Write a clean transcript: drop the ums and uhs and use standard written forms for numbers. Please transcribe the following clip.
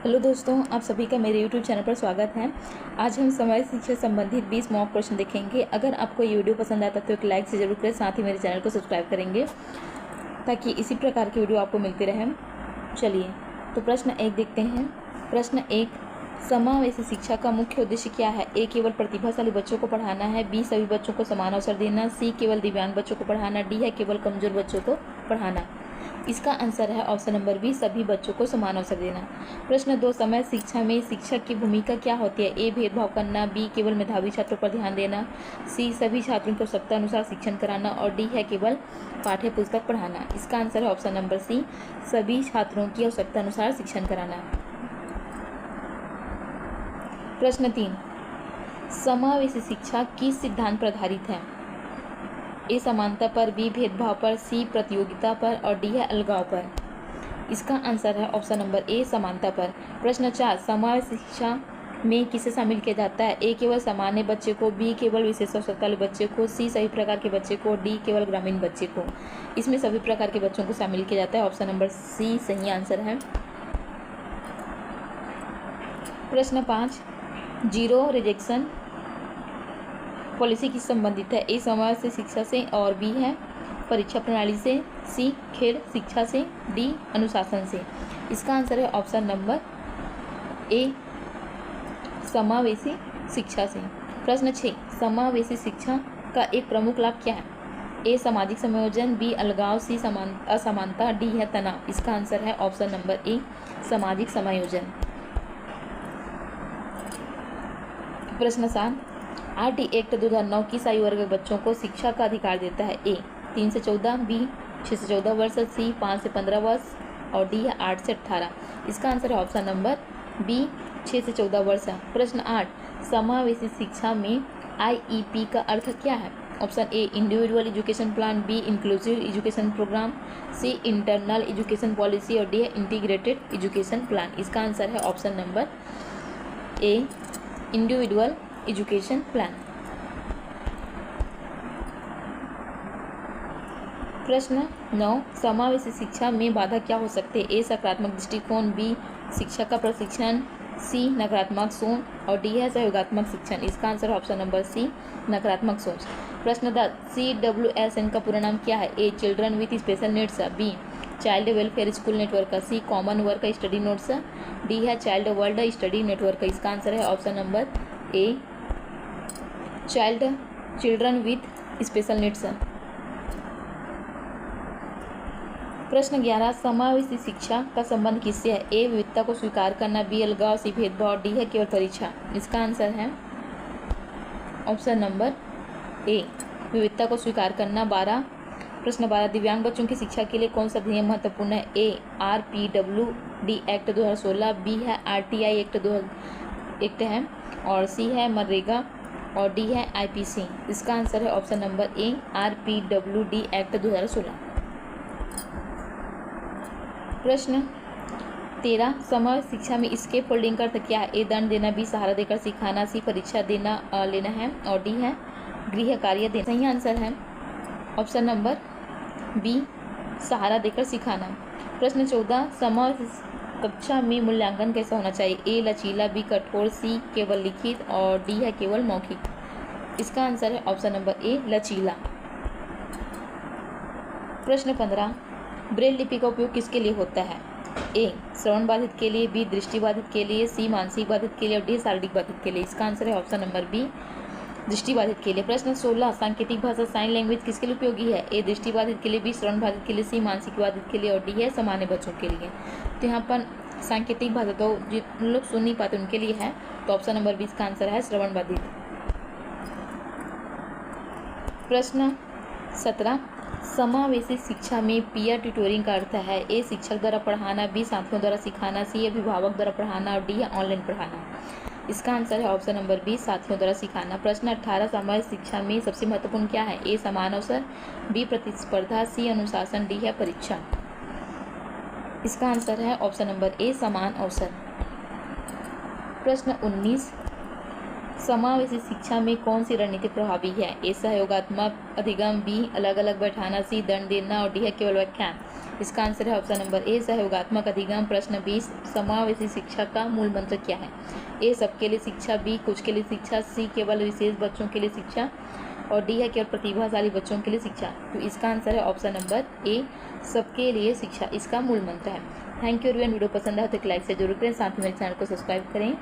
Hello दोस्तों, आप सभी का मेरे YouTube चैनल पर स्वागत है। आज हम समाज शिक्षा संबंधित 20 मॉक प्रश्न देखेंगे। अगर आपको ये वीडियो पसंद आता तो एक लाइक से जरूर करें, साथ ही मेरे चैनल को सब्सक्राइब करेंगे ताकि इसी प्रकार की वीडियो आपको मिलती रहे। चलिए तो प्रश्न 1 देखते हैं। प्रश्न 1, समावेशी शिक्षा का मुख्य उद्देश्य क्या है? ए, केवल प्रतिभाशाली बच्चों को पढ़ाना है। बी, सभी बच्चों को समान अवसर देना। सी, केवल दिव्यांग बच्चों को पढ़ाना। डी है केवल कमजोर बच्चों को पढ़ाना। इसका आंसर है ऑप्शन नंबर बी, सभी बच्चों को समान अवसर देना। प्रश्न 2, समय शिक्षा में शिक्षक की भूमिका क्या होती है? ए, भेदभाव करना। बी, केवल मेधावी छात्रों पर ध्यान देना। सी, सभी छात्रों की आवश्यकता अनुसार शिक्षण कराना। और डी है केवल पाठ्य पुस्तक पढ़ाना। इसका आंसर है ऑप्शन नंबर सी, सभी छात्रों की आवश्यकता अनुसार शिक्षण कराना। प्रश्न 3, समावेशी शिक्षा किस सिद्धांत पर आधारित है? ए, समानता पर। बी, भेदभाव पर। सी, प्रतियोगिता पर। और डी है अलगाव पर। इसका आंसर है ऑप्शन नंबर ए, समानता पर। प्रश्न 4, समावेशी शिक्षा में किसे शामिल किया जाता है? ए, केवल सामान्य बच्चे को। बी, केवल विशेष आवश्यकता वाले बच्चे को। सी, सभी प्रकार के बच्चे को। डी, केवल ग्रामीण बच्चे को। इसमें सभी प्रकार के बच्चों को शामिल किया जाता है। ऑप्शन नंबर सी सही आंसर है। प्रश्न 5, जीरो रिजेक्शन पॉलिसी किस संबंधित है? ए, समाज से शिक्षा से। और बी है परीक्षा प्रणाली से। सी, खेल शिक्षा से। डी, अनुशासन से। इसका आंसर है ऑप्शन नंबर ए, समावेशी शिक्षा से। प्रश्न 6, समावेशी शिक्षा का एक प्रमुख लाभ क्या है? ए, सामाजिक समायोजन। बी, अलगाव। सी, असमानता। डी है तनाव। इसका आंसर है ऑप्शन नंबर ए, सामाजिक समायोजन। प्रश्न 7, आरटी एक्ट 2009 किस आयु वर्ग के बच्चों को शिक्षा का अधिकार देता है? ए, 3 से 14। बी, 6 से 14 वर्ष। सी, 5 से 15 वर्ष। और डी है 8 से 18। इसका आंसर है ऑप्शन नंबर बी, 6 से 14 वर्ष। प्रश्न 8, समावेशी शिक्षा में आईईपी का अर्थ क्या है? Option A, individual education plan. B, inclusive education programme. C, internal education policy. और डी है इंटीग्रेटेड एजुकेशन प्लान। इसका आंसर है option number A, individual education plan. प्रश्न 9, समावेशी शिक्षा में बाधा क्या हो सकते हैं? ए, सकारात्मक दृष्टिकोण। बी, शिक्षा का प्रशिक्षण। सी, नकारात्मक सोच। और डी है सहयोगात्मक शिक्षण। इसका आंसर ऑप्शन नंबर सी, नकारात्मक सोच। प्रश्न 10, CWSN का पूरा नाम क्या है? A, children with special needs. B, child welfare school network. C, common work study notes. D है चाइल्ड वर्ल्ड स्टडी नेटवर्क। इसका आंसर है option number A, children with special needs. प्रश्न 11, समावेशी शिक्षा का संबंध किससे है? ए, विविधता को स्वीकार करना। बी, अलगाव। सी, भेदभाव। डी है केवल परीक्षा। इसका आंसर है ऑप्शन नंबर ए, विविधता को स्वीकार करना। 12, प्रश्न 12, दिव्यांग बच्चों की शिक्षा के लिए कौन सा अधिनियम महत्वपूर्ण है? ए, RPWD एक्ट 2016। बी है RTI एक्ट है। और सी है मनरेगा। और डी है IPC। इसका आंसर है ऑप्शन नंबर ए, RPWD एक्ट 2016। प्रश्न 13, समावेशी शिक्षा में स्केप होल्डिंग का अर्थ क्या है? ए, दंड देना। बी, सहारा देकर सिखाना। सी, परीक्षा लेना है। और डी है गृह कार्य देना। सही आंसर है ऑप्शन नंबर बी, सहारा देकर सिखाना। प्रश्न 14, समावेशी कक्षा में मूल्यांकन कैसा होना चाहिए? ए, लचीला। बी, कठोर। सी, केवल लिखित। और डी है केवल मौखिक। इसका आंसर है ऑप्शन नंबर ए, लचीला। प्रश्न 15, ब्रेल लिपि का उपयोग किसके लिए होता है? ए, श्रवण बाधित के लिए। बी, दृष्टि बाधित के लिए। सी, मानसिक बाधित के लिए। और डी, शारीरिक बाधित के लिए। इसका आंसर है ऑप्शन नंबर बी, दृष्टिबाधित के लिए। प्रश्न 16, सांकेतिक भाषा साइन लैंग्वेज किसके लिए उपयोगी है? ए, दृष्टिबाधित के लिए। बी, श्रवण बाधित के लिए। सी, मानसिक बाधित के लिए। और डी है सामान्य बच्चों के लिए। तो यहाँ पर सांकेतिक भाषा तो जिन लोग सुन नहीं पाते उनके लिए है, तो ऑप्शन नंबर बी इसका आंसर है श्रवण बाधित। प्रश्न 17, समावेशी शिक्षा में पीयर ट्यूटोरिंग का अर्थ है? ए, शिक्षक द्वारा पढ़ाना। बी, साथियों द्वारा सिखाना। सी, अभिभावक द्वारा पढ़ाना। और डी है ऑनलाइन पढ़ाना। इसका आंसर है ऑप्शन नंबर बी, साथियों द्वारा सिखाना। प्रश्न 18, समावेशी शिक्षा में सबसे महत्वपूर्ण क्या है? ए, समान अवसर। बी, प्रतिस्पर्धा। सी, अनुशासन। डी है परीक्षा। इसका आंसर है ऑप्शन नंबर ए, समान अवसर। प्रश्न 19, समावेशी शिक्षा में कौन सी रणनीति प्रभावी है? ए सहयोगात्मक अधिगम, बी अलग अलग बैठाना, सी दंड देना और डी है केवल व्याख्यान। इसका आंसर है ऑप्शन नंबर ए सहयोगात्मक अधिगम। प्रश्न 20 समावेशी शिक्षा का मूल मंत्र क्या है? ए सबके लिए शिक्षा, बी कुछ के लिए शिक्षा, सी केवल विशेष बच्चों के लिए शिक्षा और डी है केवल प्रतिभाशाली बच्चों के लिए शिक्षा। तो इसका आंसर है ऑप्शन नंबर ए सबके लिए शिक्षा, इसका मूल मंत्र है। Thank you everyone. वीडियो पसंद आए तो एक लाइक से जरूर करें, साथ ही मेरे चैनल को सब्सक्राइब करें।